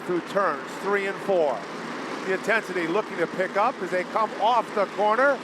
through turns 3 and 4. The intensity looking to pick up as they come off the corner.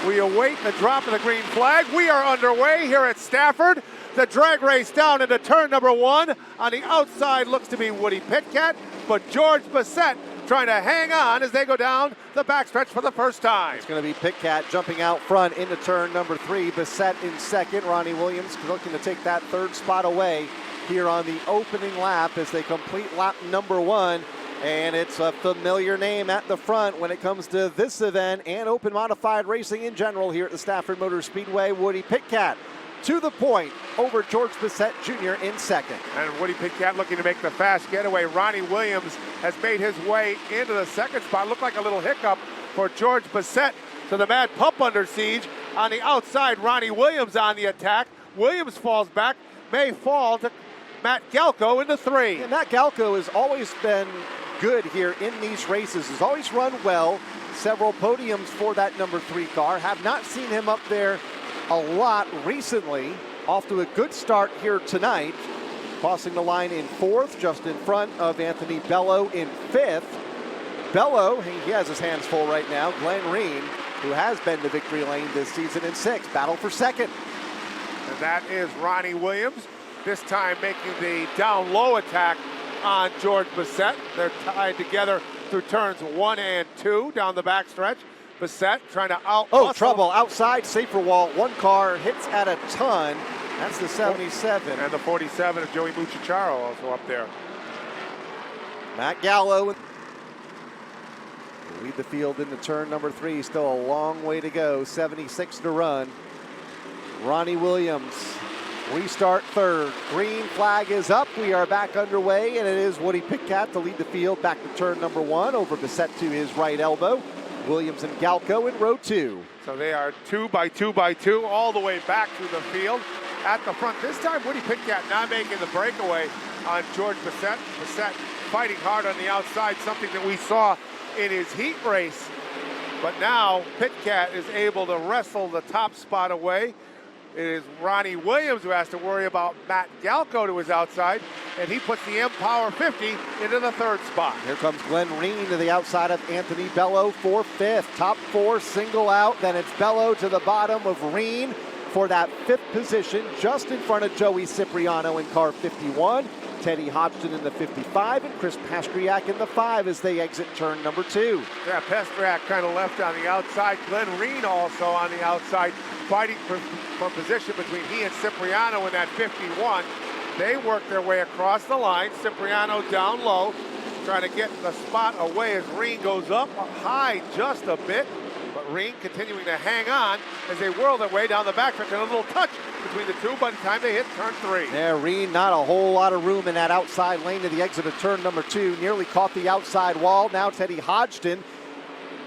We await the drop of the green flag. We are underway here at Stafford. The drag race down into turn number 1. On the outside looks to be Woody Pitkat, but George Bassett trying to hang on as they go down the backstretch for the first time. It's going to be Pitkat jumping out front into turn number 3. Bassett in second. Ronnie Williams looking to take that third spot away here on the opening lap as they complete lap number 1. And it's a familiar name at the front when it comes to this event and open modified racing in general here at the Stafford Motor Speedway. Woody Pitkat to the point over George Bassett Jr. in second. And Woody Pitkat looking to make the fast getaway. Ronnie Williams has made his way into the second spot. Looked like a little hiccup for George Bassett. So the Mad Pup under siege. On the outside, Ronnie Williams on the attack. Williams falls back, may fall to Matt Galko in the 3. And Matt Galko has always been good here in these races. Has always run well. Several podiums for that number 3 car. Have not seen him up there a lot recently. Off to a good start here tonight. Crossing the line in 4th, just in front of Anthony Bello in 5th. Bello, he has his hands full right now. Glenn Reen, who has been to victory lane this season in 6th. Battle for second. And that is Ronnie Williams, this time making the down low attack on George Bassett. They're tied together through turns 1 and 2 down the backstretch. Bassett trying to out. Oh, trouble outside, safer wall. One car hits at a ton. That's the 77. And the 47 of Joey Mucciacciaro also up there. Matt Gallo lead the field into turn number 3. Still a long way to go. 76 to run. Ronnie Williams restart third. Green flag is up. We are back underway, and it is Woody Pitkat to lead the field back to turn number 1 over Bassett to his right elbow. Williams and Galko in row 2. So they are 2 by 2 by 2 all the way back through the field. At the front this time, Woody Pitkat not making the breakaway on George Bassett. Bassett fighting hard on the outside, something that we saw in his heat race. But now Pitkat is able to wrestle the top spot away. It is Ronnie Williams who has to worry about Matt Galko to his outside, and he puts the M-Power 50 into the 3rd spot. Here comes Glenn Reen to the outside of Anthony Bello for 5th. Top 4 single out, then it's Bello to the bottom of Reen for that 5th position, just in front of Joey Cipriano in car 51. Teddy Hodgson in the 55 and Chris Pastriak in the 5 as they exit turn number 2. Yeah, Pastriak kind of left on the outside. Glenn Reen also on the outside, fighting for position between he and Cipriano in that 51. They work their way across the line. Cipriano down low, trying to get the spot away as Reen goes up high just a bit. But Reen continuing to hang on as they whirl their way down the backstretch, and a little touch between the two by the time they hit turn 3. Yeah, Reen, not a whole lot of room in that outside lane to the exit of turn number 2. Nearly caught the outside wall. Now Teddy Hodgson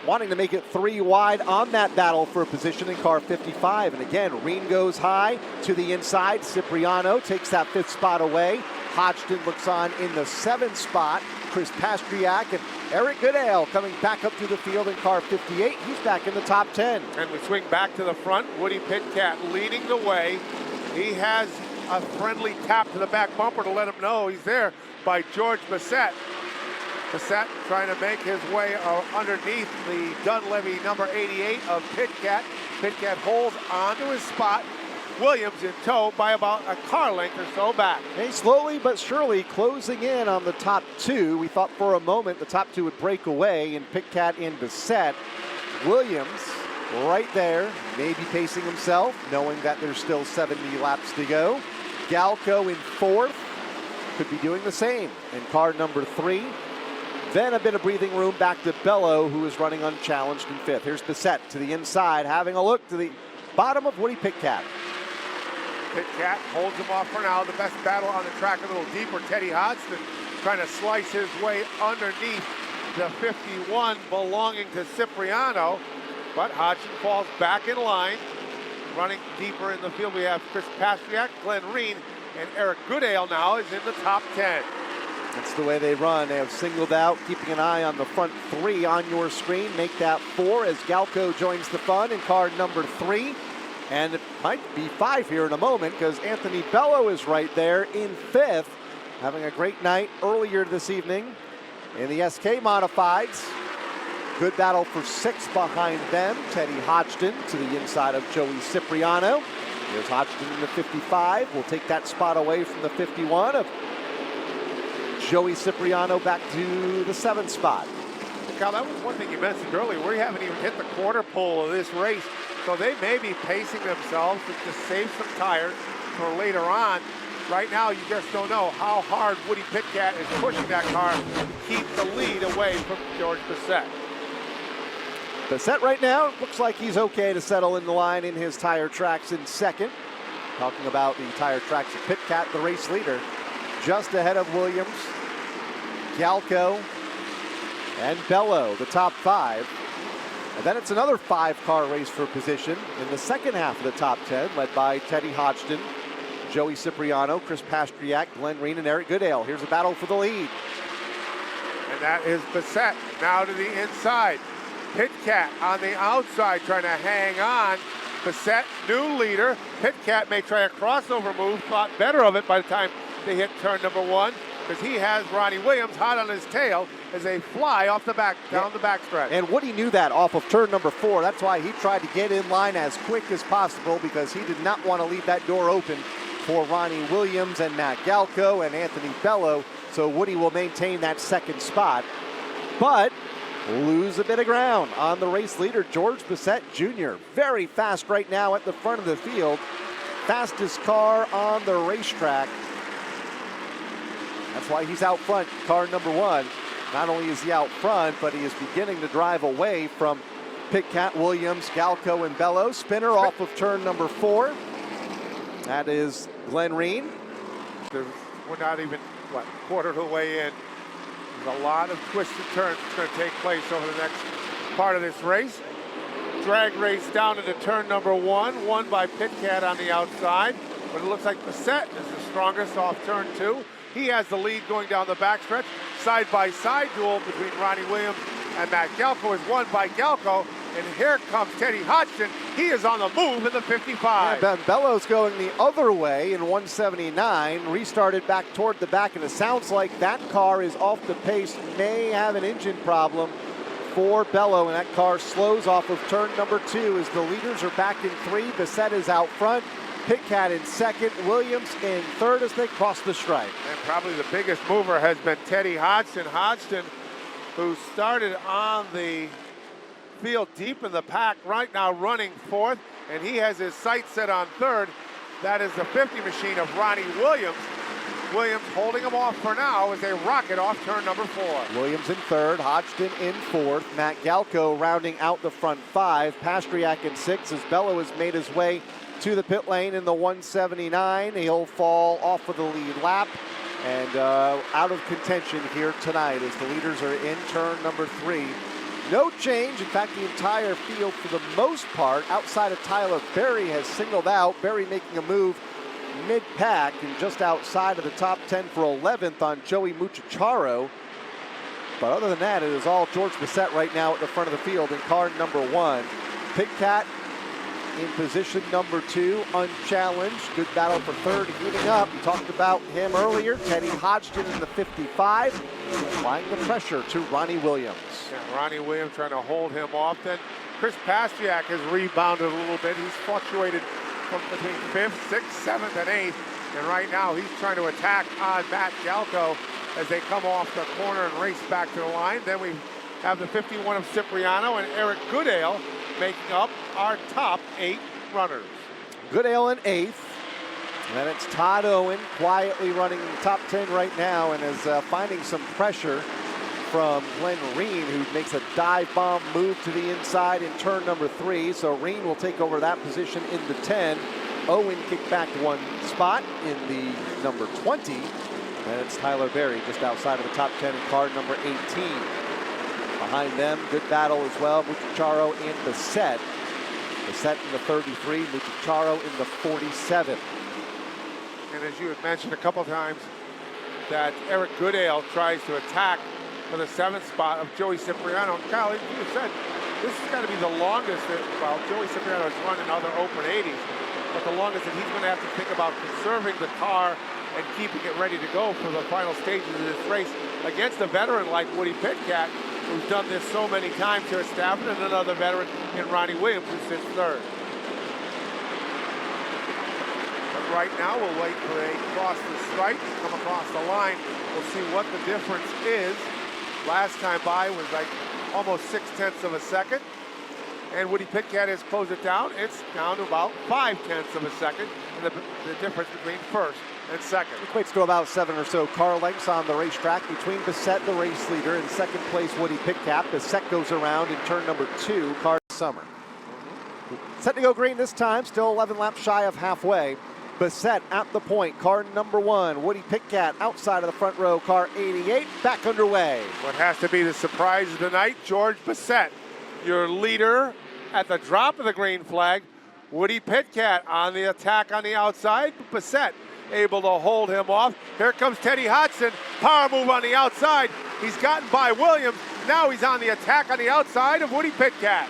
wanting to make it 3 wide on that battle for a position in car 55. And again, Reen goes high to the inside. Cipriano takes that 5th spot away. Hodgson looks on in the 7th spot. Chris Pastriak and Eric Goodale coming back up through the field in car 58. He's back in the top 10. And we swing back to the front. Woody Pitkat leading the way. He has a friendly tap to the back bumper to let him know he's there by George Bassett. Bassett trying to make his way underneath the Dunleavy number 88 of Pitkat. Pitkat holds onto his spot. Williams in tow by about a car length or so back. Hey, slowly but surely closing in on the top 2. We thought for a moment the top 2 would break away, and Pitkat and Bassett. Williams right there, maybe pacing himself, knowing that there's still 70 laps to go. Galko in 4th, could be doing the same in car number 3. Then a bit of breathing room back to Bello, who is running unchallenged in 5th. Here's Bassett to the inside, having a look to the bottom of Woody Pitkat. Pitkat holds him off for now. The best battle on the track a little deeper. Teddy Hodgson trying to slice his way underneath the 51 belonging to Cipriano. But Hodgson falls back in line. Running deeper in the field, we have Chris Pastriak, Glenn Reen, and Eric Goodale now is in the top 10. That's the way they run. They have singled out, keeping an eye on the front 3 on your screen. Make that 4 as Galko joins the fun in car number 3. And it might be 5 here in a moment because Anthony Bello is right there in 5th. having a great night earlier this evening in the SK Modifieds. Good battle for 6 behind them. Teddy Hodgson to the inside of Joey Cipriano. Here's Hodgson in the 55. We'll take that spot away from the 51 of Joey Cipriano back to the 7th spot. Cal, that was one thing you mentioned earlier. We haven't even hit the quarter pole of this race. So they may be pacing themselves to just save some tires for later on. Right now, you just don't know how hard Woody Pitkat is pushing that car to keep the lead away from George Bissett. Bissett right now looks like he's okay to settle in the line in his tire tracks in second. Talking about the tire tracks of Pitkat, the race leader, just ahead of Williams, Galco, and Bello, the top 5. And then it's another 5-car race for position in the second half of the top 10, led by Teddy Hodgson, Joey Cipriano, Chris Pastriak, Glenn Reen, and Eric Goodale. Here's a battle for the lead. And that is Bissett now to the inside. Pitkat on the outside trying to hang on. Bissett, new leader. Pitkat may try a crossover move, thought better of it by the time they hit turn number 1, because he has Ronnie Williams hot on his tail as they fly off the back, down the backstretch. And Woody knew that off of turn number 4. That's why he tried to get in line as quick as possible, because he did not want to leave that door open for Ronnie Williams and Matt Galco and Anthony Bello. So Woody will maintain that second spot, but lose a bit of ground on the race leader, George Bissett Jr. Very fast right now at the front of the field. Fastest car on the racetrack. That's why he's out front, car number 1. Not only is he out front, but he is beginning to drive away from Pitkat, Williams, Galco, and Bello. Spinner off of turn number 4. That is Glenn Reen. We're not even, quarter of the way in. There's a lot of twists and turns that's going to take place over the next part of this race. Drag race down into turn number 1, won by Pitkat on the outside. But it looks like Bissett is the strongest off turn 2. He has the lead going down the backstretch. Side-by-side duel between Ronnie Williams and Matt Galco is won by Galco. And here comes Teddy Hodgson. He is on the move in the 55. Yeah, Bello's going the other way in 179. Restarted back toward the back, and it sounds like that car is off the pace. May have an engine problem for Bello, and that car slows off of turn number 2 as the leaders are back in 3. Bissett is out front. Pitkat in second, Williams in third as they cross the stripe. And probably the biggest mover has been Teddy Hodgson. Hodgson, who started on the field deep in the pack, right now running 4th, and he has his sights set on 3rd. That is the 50 machine of Ronnie Williams. Williams holding him off for now as they rocket off turn number 4. Williams in 3rd, Hodgson in 4th, Matt Galco rounding out the front 5, Pastriak in 6th as Bello has made his way to the pit lane in the 179. He'll fall off of the lead lap and out of contention here tonight as the leaders are in turn number 3. No change. In fact, the entire field, for the most part, outside of Tyler Berry, has singled out. Berry making a move mid-pack and just outside of the top 10 for 11th on Joey Muchacharo. But other than that, it is all George Bissett right now at the front of the field in car number 1. Pitkat in position number 2, unchallenged. Good battle for 3rd, heating up. We talked about him earlier. Teddy Hodgson in the 55, applying the pressure to Ronnie Williams. Yeah, Ronnie Williams trying to hold him off. Then Chris Pastriak has rebounded a little bit. He's fluctuated from between 5th, 6th, 7th, and 8th. And right now he's trying to attack on Matt Galco as they come off the corner and race back to the line. Then we have the 51 of Cipriano and Eric Goodale making up our top 8 runners. Goodale in 8th. And then it's Todd Owen quietly running in the top 10 right now and is finding some pressure from Glenn Reen, who makes a dive bomb move to the inside in turn number 3. So Reen will take over that position in the 10. Owen kicked back 1 spot in the number 20. And it's Tyler Berry just outside of the top 10 in car number 18. Behind them, good battle as well. Muchacharo and Bissett. Bissett in the 33, Muchacharo in the 47. And as you had mentioned a couple times, that Eric Goodale tries to attack for the 7th spot of Joey Cipriano. Kyle, you said this has got to be the longest that, well, Joey Cipriano has run in other open 80s, but the longest that he's going to have to think about conserving the car and keeping it ready to go for the final stages of this race against a veteran like Woody Pitkat, who's done this so many times here at Stafford, and another veteran in Ronnie Williams, who sits third. But right now, we'll wait for a cross the stripe, come across the line. We'll see what the difference is. Last time by was like almost 0.6 of a second. And Woody Pitkat has closed it down. It's down to about 0.5 of a second, and the difference between first and second. Equates to about 7 or so car lengths on the racetrack between Bissett, the race leader, and second place Woody Pitkat. Bissett goes around in turn number 2, car Summer. Set to go green this time, still 11 laps shy of halfway. Bissett at the point, car number 1. Woody Pitkat outside of the front row, car 88, back underway. What has to be the surprise of the night, George Bissett, your leader at the drop of the green flag. Woody Pitkat on the attack on the outside. Bissett able to hold him off. Here comes Teddy Hodgson. Power move on the outside. He's gotten by Williams. Now he's on the attack on the outside of Woody Pitkat.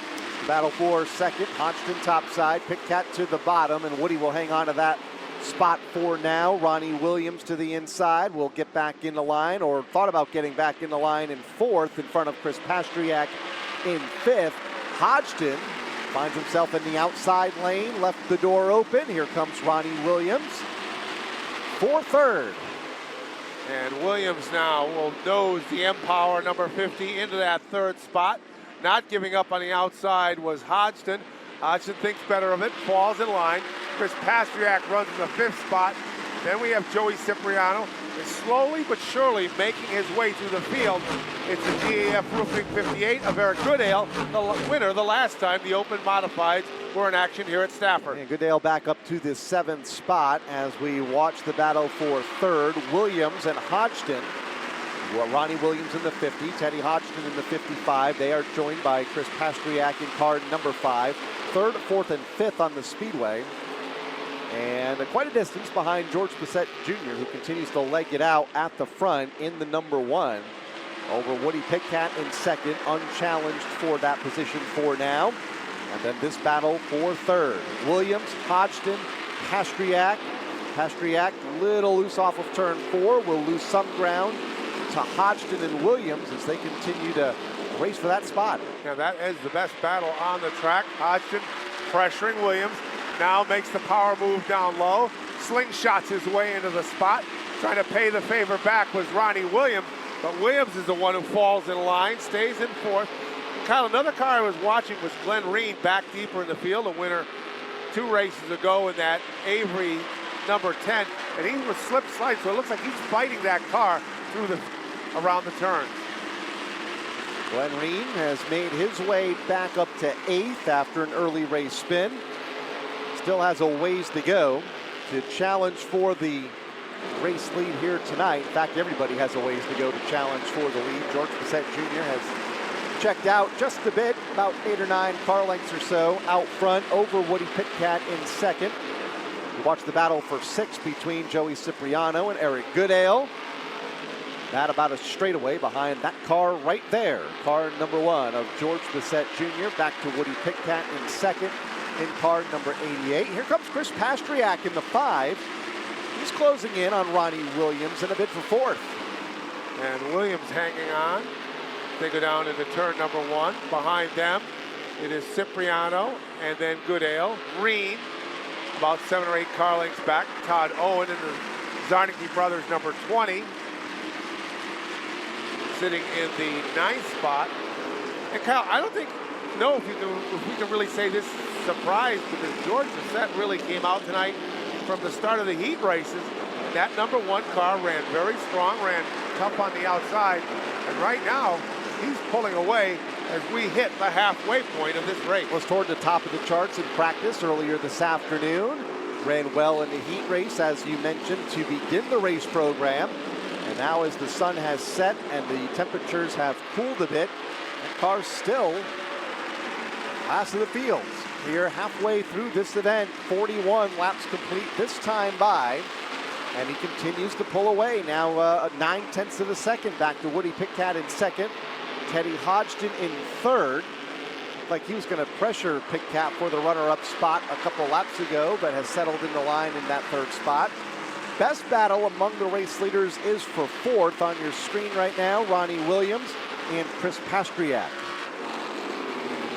Battle for second. Hodgson topside. Pitkat to the bottom, and Woody will hang on to that spot for now. Ronnie Williams to the inside will get back in the line, or thought about getting back in the line in fourth in front of Chris Pastriak in fifth. Hodgson finds himself in the outside lane, left the door open. Here comes Ronnie Williams for third. And Williams now will nose the Empower number 50 into that third spot. Not giving up on the outside was Hodgson. Hodgson thinks better of it, falls in line. Chris Pastriak runs in the fifth spot. Then we have Joey Cipriano is slowly but surely making his way through the field. It's the GAF Roofing 58 of Eric Goodale, the winner the last time the Open Modifieds were in action here at Stafford. And Goodale back up to the seventh spot as we watch the battle for third. Williams and Hodgson. Well, Ronnie Williams in the 50, Teddy Hodgson in the 55. They are joined by Chris Pastriak in car number 5. Third, fourth, and fifth on the speedway. And quite a distance behind George Bissett Jr., who continues to leg it out at the front in the number 1. Over Woody Pitkat in second, unchallenged for that position for now. And then this battle for third. Williams, Hodgson, Pastriak. Pastriak a little loose off of turn 4, will lose some ground to Hodgson and Williams as they continue to race for that spot. Now that is the best battle on the track. Hodgson pressuring Williams. Now makes the power move down low. Slingshots his way into the spot. Trying to pay the favor back was Ronnie Williams. But Williams is the one who falls in line, stays in fourth. Kyle, another car I was watching was Glenn Reen back deeper in the field, a winner 2 races ago in that Avery number 10. And he was slip sliding, so it looks like he's fighting that car through the around the turns. Glenn Reen has made his way back up to 8th after an early race spin. Still has a ways to go to challenge for the race lead here tonight. In fact, everybody has a ways to go to challenge for the lead. George Bissett Jr. has checked out just a bit, about 8 or 9 car lengths or so out front over Woody Pitkat in second. We watch the battle for 6 between Joey Cipriano and Eric Goodale. That about a straightaway behind that car right there. Car number 1 of George Bissett Jr. Back to Woody Pitkat in second in car number 88. Here comes Chris Pastriak in the 5. He's closing in on Ronnie Williams in a bid for fourth. And Williams hanging on. They go down into turn number 1. Behind them, it is Cipriano and then Goodale. Reen, about 7 or 8 car lengths back. Todd Owen and the Zarnicki brothers, number 20. Sitting in the 9th spot. And Kyle, I don't know if we can really say this is a surprise, because George Bissett really came out tonight from the start of the heat races. That number 1 car ran very strong, ran tough on the outside. And right now, he's pulling away as we hit the halfway point of this race. Was toward the top of the charts in practice earlier this afternoon. Ran well in the heat race, as you mentioned, to begin the race program. And now as the sun has set and the temperatures have cooled a bit, the car's still last of the fields. Here halfway through this event, 41 laps complete this time by, and he continues to pull away. Now 9/10 of a second back to Woody Pitkat in second. Teddy Hodgson in third. Looked like he was going to pressure Pitkat for the runner-up spot a couple laps ago, but has settled in the line in that third spot. best battle among the race leaders is for fourth. On your screen right now, Ronnie Williams and Chris Pastriak.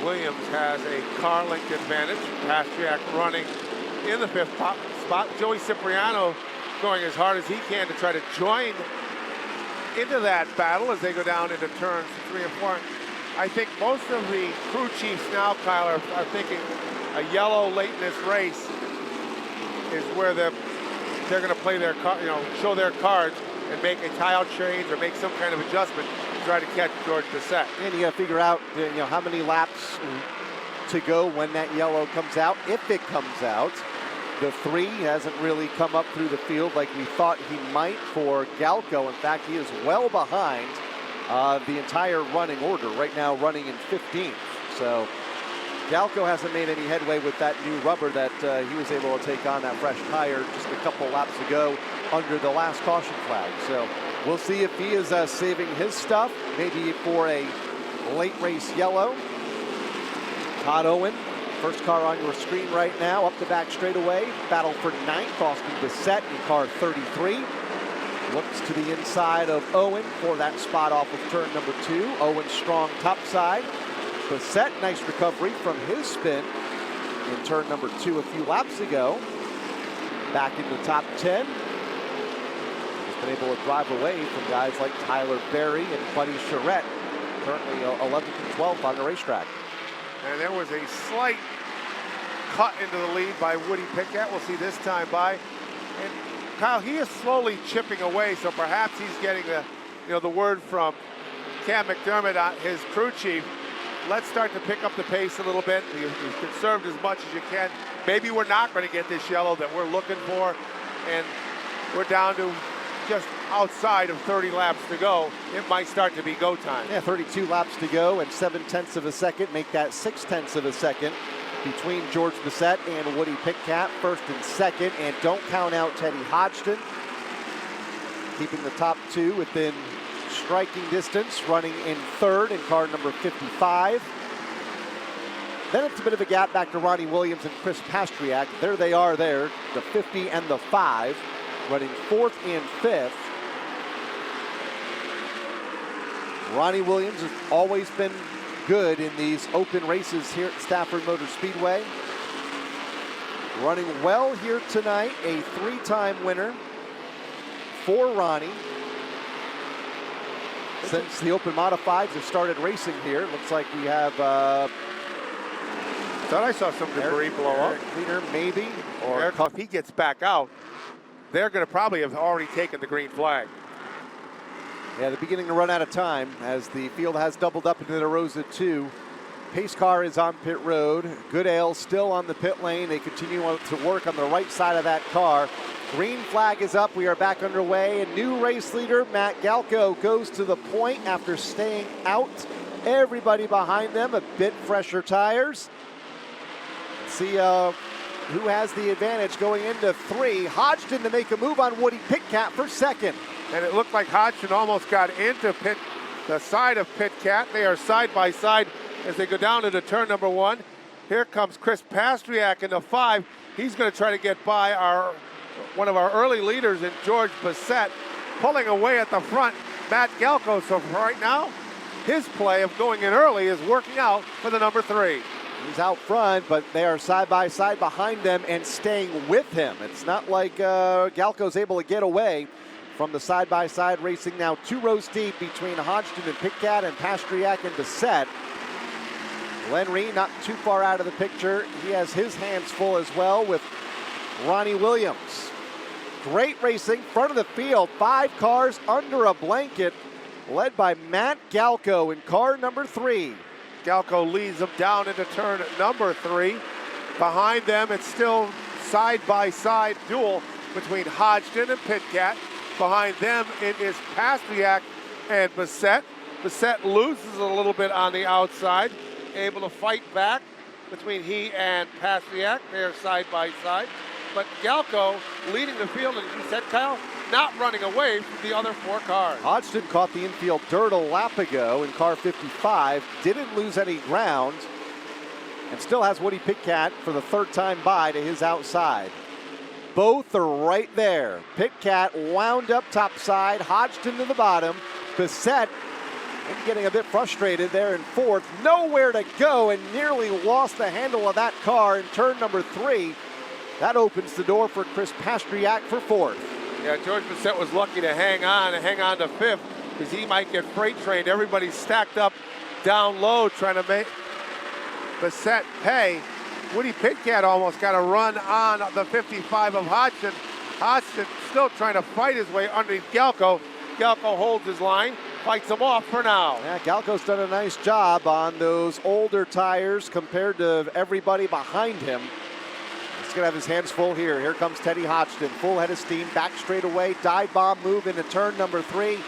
Williams has a car length advantage. Pastriak running in the fifth spot. Joey Cipriano going as hard as he can to try to join into that battle as they go down into turns 3 and 4. I think most of the crew chiefs now, Kyle, are thinking a yellow late in this race is where they're going to play their card, show their cards and make a tie-out change or make some kind of adjustment to try to catch George Bissett. And you got to figure out, how many laps to go when that yellow comes out, if it comes out. The 3 hasn't really come up through the field like we thought he might for Galko. In fact, he is well behind the entire running order, right now running in 15th. So Galko hasn't made any headway with that new rubber that he was able to take on that fresh tire just a couple laps ago under the last caution flag. So we'll see if he is saving his stuff, maybe for a late race yellow. Todd Owen, first car on your screen right now, up the back straightaway. Battle for 9th, Austin Bissett in car 33. Looks to the inside of Owen for that spot off of turn number 2. Owen strong top side. Bissett, nice recovery from his spin in turn number 2 a few laps ago. Back in the top 10. He's been able to drive away from guys like Tyler Berry and Buddy Charette, currently 11th and 12th on the racetrack. And there was a slight cut into the lead by Woody Pitkat. We'll see this time by. And Kyle, he is slowly chipping away, so perhaps he's getting the word from Cam McDermott, his crew chief. Let's start to pick up the pace a little bit. You've conserved as much as you can. Maybe we're not going to get this yellow that we're looking for, and we're down to just outside of 30 laps to go. It might start to be go time. Yeah, 32 laps to go, and 7/10 of a second make that 6/10 of a second between George Bissett and Woody Pitkat, first and second. And don't count out Teddy Hodgson, keeping the top 2 within striking distance, running in third in car number 55. Then it's a bit of a gap back to Ronnie Williams and Chris Pastriak. There they are there, the 50 and the 5, running 4th and 5th. Ronnie Williams has always been good in these open races here at Stafford Motor Speedway. Running well here tonight, a 3-time winner for Ronnie. Since the Open Modifieds have started racing here, looks like we have thought I saw some debris blow up. Cleaner maybe, or if he gets back out, they're going to probably have already taken the green flag. Yeah, they're beginning to run out of time as the field has doubled up into the rows of 2. Pace car is on pit road. Goodale still on the pit lane. They continue to work on the right side of that car. Green flag is up. We are back underway. A new race leader, Matt Galko, goes to the point after staying out. Everybody behind them, a bit fresher tires. Let's see who has the advantage going into 3. Hodgson to make a move on Woody Pitkat for second. And it looked like Hodgson almost got into the side of Pitkat. They are side by side as they go down into turn number 1. Here comes Chris Pastriak in the 5. He's going to try to get by one of our early leaders in George Bissett, pulling away at the front, Matt Galko. So right now, his play of going in early is working out for the number 3. He's out front, but they are side by side behind them and staying with him. It's not like Galko's able to get away from the side by side racing now 2 rows deep between Hodgson and Pitkat and Pastriak and Bissett. Glenn Reen not too far out of the picture. He has his hands full as well with Ronnie Williams. Great racing, front of the field, 5 cars under a blanket, led by Matt Galko in car number 3. Galko leads them down into turn number 3. Behind them, it's still side-by-side duel between Hodgson and Pitkat. Behind them, it is Pastriak and Bissett. Bissett loses a little bit on the outside, able to fight back between he and Pastriak. They're side-by-side. But Galko leading the field, and as you said, Kyle, not running away from the other 4 cars. Hodgson caught the infield dirt a lap ago in car 55, didn't lose any ground, and still has Woody Pitkat for the 3rd time by to his outside. Both are right there. Pitkat wound up topside, Hodgson to the bottom. Bissett getting a bit frustrated there in fourth. Nowhere to go and nearly lost the handle of that car in turn number 3. That opens the door for Chris Pastriak for fourth. Yeah, George Bissett was lucky to hang on to fifth because he might get freight trained. Everybody's stacked up down low trying to make Bissett pay. Woody Pitkat almost got a run on the 55 of Hodgson. Hodgson still trying to fight his way underneath Galko. Galko holds his line, fights him off for now. Yeah, Galko's done a nice job on those older tires compared to everybody behind him. He's gonna have his hands full here. Here comes Teddy Hodgson, full head of steam, back straight away, dive bomb move into turn number 3.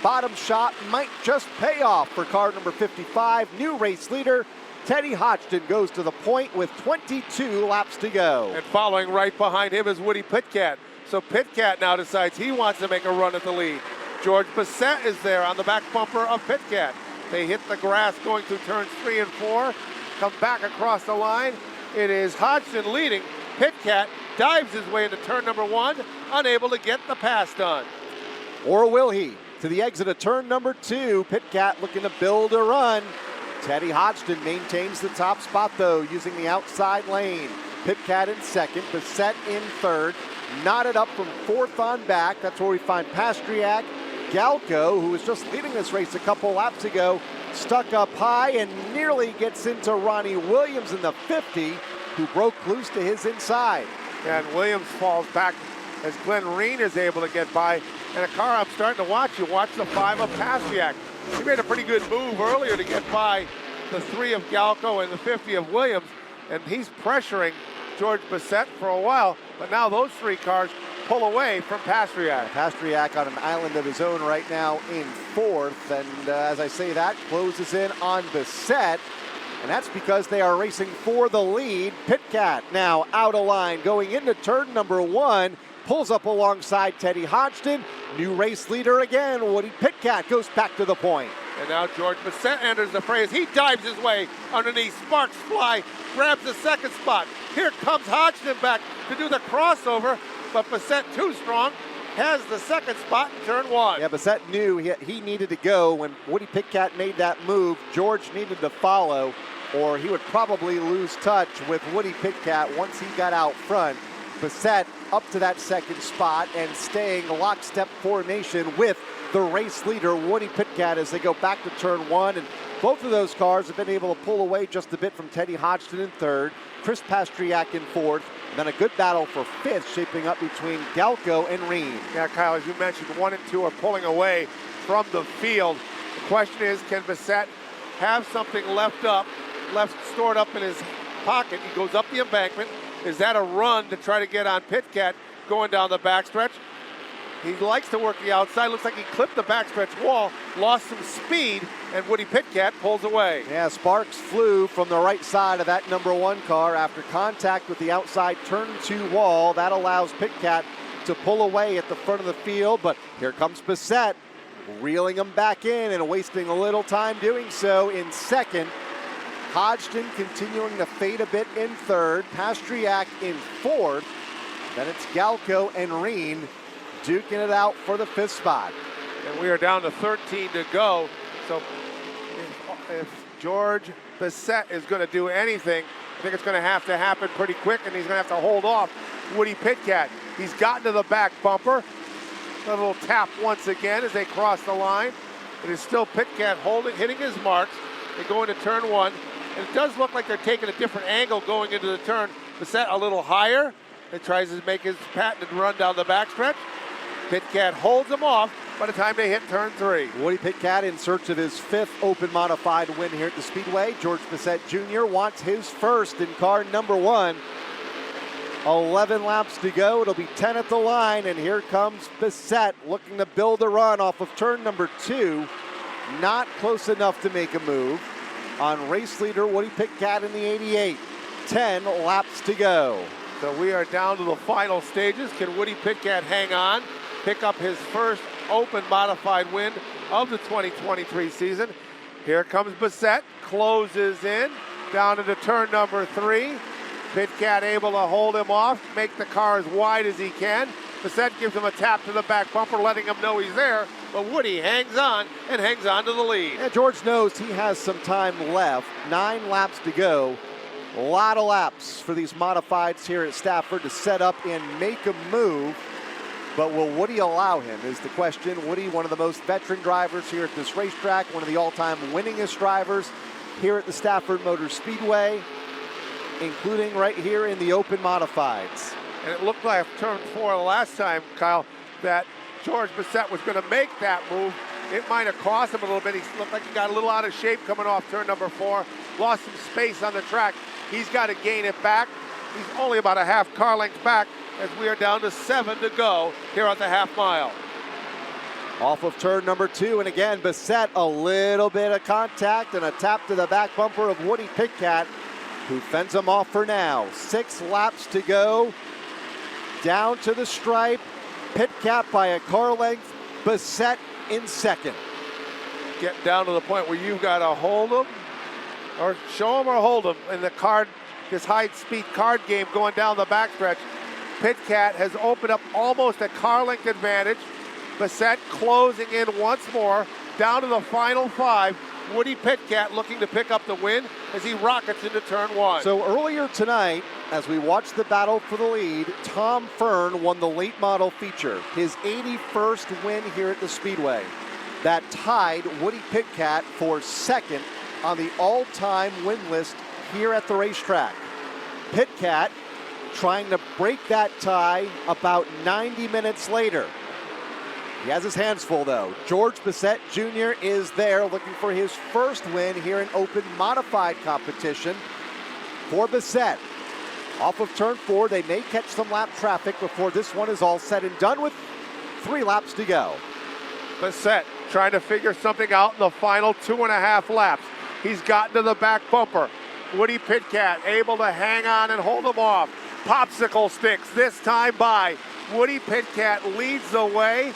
Bottom shot might just pay off for car number 55. New race leader, Teddy Hodgson goes to the point with 22 laps to go. And following right behind him is Woody Pitkat. So Pitkat now decides he wants to make a run at the lead. George Bissett is there on the back bumper of Pitkat. They hit the grass going through turns 3 and 4. Come back across the line. It is Hodgson leading. Pitkat dives his way into turn number 1, unable to get the pass done. Or will he? To the exit of turn number 2, Pitkat looking to build a run. Teddy Hodgson maintains the top spot though, using the outside lane. Pitkat in second, Bissett in third. Knotted up from fourth on back. That's where we find Pastriak. Galko, who was just leading this race a couple laps ago, stuck up high and nearly gets into Ronnie Williams in the 50, who broke loose to his inside. And Williams falls back as Glenn Reen is able to get by. And a car I'm starting to watch. You watch the 5 of Pastriak. He made a pretty good move earlier to get by the 3 of Galko and the 50 of Williams. And he's pressuring George Bissett for a while. But now those 3 cars pull away from Pastriak. Pastriak on an island of his own right now in fourth. And as I say that, closes in on Bissett. And that's because they are racing for the lead. Pitkat now out of line going into turn number 1. Pulls up alongside Teddy Hodgson. New race leader again. Woody Pitkat goes back to the point. And now George Bissett enters the fray as he dives his way underneath. Sparks fly, grabs the second spot. Here comes Hodgson back to do the crossover, but Bissett too strong, has the second spot in turn 1. Yeah, Bissett knew he needed to go when Woody Pitkat made that move. George needed to follow, or he would probably lose touch with Woody Pitkat once he got out front. Bissett up to that second spot and staying lockstep formation with the race leader, Woody Pitkat, as they go back to turn 1. And both of those cars have been able to pull away just a bit from Teddy Hodgson in third, Chris Pastriak in fourth, and then a good battle for fifth shaping up between Galko and Reen. Yeah, Kyle, as you mentioned, 1 and 2 are pulling away from the field. The question is, can Bissett have something left stored up in his pocket? He goes up the embankment. Is that a run to try to get on Pitkat going down the backstretch? He likes to work the outside. Looks like he clipped the backstretch wall, lost some speed, and Woody Pitkat pulls away. Yeah, sparks flew from the right side of that number 1 car after contact with the outside turn 2 wall. That allows Pitkat to pull away at the front of the field, but here comes Bissett, reeling him back in and wasting a little time doing so in second. Hodgson continuing to fade a bit in third, Pastriak in fourth. Then it's Galko and Reen duking it out for the 5th spot. And we are down to 13 to go. So if George Bissett is going to do anything, I think it's going to have to happen pretty quick, and he's going to have to hold off Woody Pitkat. He's gotten to the back bumper. A little tap once again as they cross the line. It is still Pitkat hitting his marks. They go into turn 1. And it does look like they're taking a different angle going into the turn. Bissett a little higher. He tries to make his patented run down the backstretch. Pitkat holds him off by the time they hit turn 3. Woody Pitkat in search of his 5th open modified win here at the Speedway. George Bissett Jr. wants his first in car number 1. 11 laps to go. It'll be 10 at the line, and here comes Bissett looking to build a run off of turn number 2. Not close enough to make a move on race leader Woody Pitkat in the 88. 10 laps to go. So we are down to the final stages. Can Woody Pitkat hang on, pick up his first open modified win of the 2023 season? Here comes Bissett, closes in, down into turn number 3. Pitkat able to hold him off, make the car as wide as he can. Bissett gives him a tap to the back bumper, letting him know he's there. But Woody hangs on and hangs on to the lead. And George knows he has some time left. 9 laps to go. A lot of laps for these modifieds here at Stafford to set up and make a move. But will Woody allow him is the question. Woody, one of the most veteran drivers here at this racetrack, one of the all-time winningest drivers here at the Stafford Motor Speedway, including right here in the open modifieds. And it looked like turn 4 the last time, Kyle, that George Bissett was going to make that move. It might have cost him a little bit. He looked like he got a little out of shape coming off turn number 4. Lost some space on the track. He's got to gain it back. He's only about a half car length back as we are down to 7 to go here at the half mile. Off of turn number 2, and again, Bissett, a little bit of contact and a tap to the back bumper of Woody Pitkat, who fends him off for now. 6 laps to go. Down to the stripe. Pitkat by a car length. Bissett in second. Getting down to the point where you've got to hold him, or show him or hold him in the card, this high-speed card game going down the backstretch. Pitkat has opened up almost a car length advantage. Bissett closing in once more, down to the final 5. Woody Pitkat looking to pick up the win as he rockets into turn 1. So earlier tonight, as we watched the battle for the lead, Tom Fern won the late model feature, his 81st win here at the Speedway. That tied Woody Pitkat for second on the all-time win list here at the racetrack. Pitkat trying to break that tie about 90 minutes later. He has his hands full though. George Bissett Jr. is there looking for his first win here in open modified competition for Bissett. Off of turn 4, they may catch some lap traffic before this one is all said and done with 3 laps to go. Bissett trying to figure something out in the final 2.5 laps. He's gotten to the back bumper. Woody Pitkat able to hang on and hold him off. Popsicle sticks this time by. Woody Pitkat leads the way.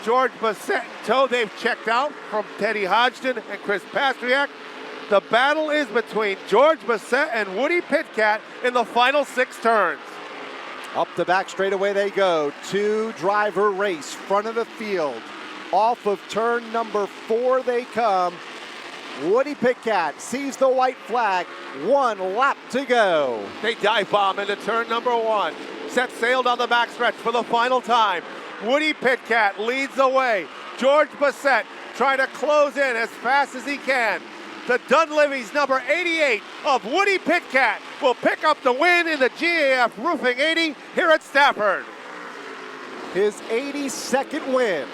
George Bissett in tow. They've checked out from Teddy Hodgson and Chris Pastriak. The battle is between George Bissett and Woody Pitkat in the final 6 turns. Up the back straightaway they go. 2-driver race, front of the field. Off of turn number 4 they come. Woody Pitkat sees the white flag. 1 lap to go. They dive bomb into turn number 1. Set sail down the backstretch for the final time. Woody Pitkat leads the way. George Bissett trying to close in as fast as he can. The Dunleavy's number 88 of Woody Pitkat will pick up the win in the GAF Roofing 80 here at Stafford. His 82nd win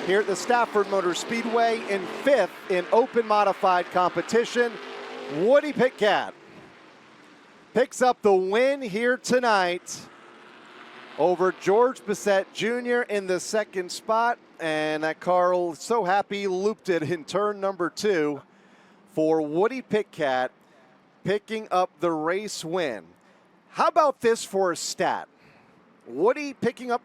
here at the Stafford Motor Speedway, in 5th in open modified competition. Woody Pitkat picks up the win here tonight over George Bissett Jr. in the 2nd spot. And that car, so happy, looped it in turn number 2 for Woody Pitkat, picking up the race win. How about this for a stat? Woody picking up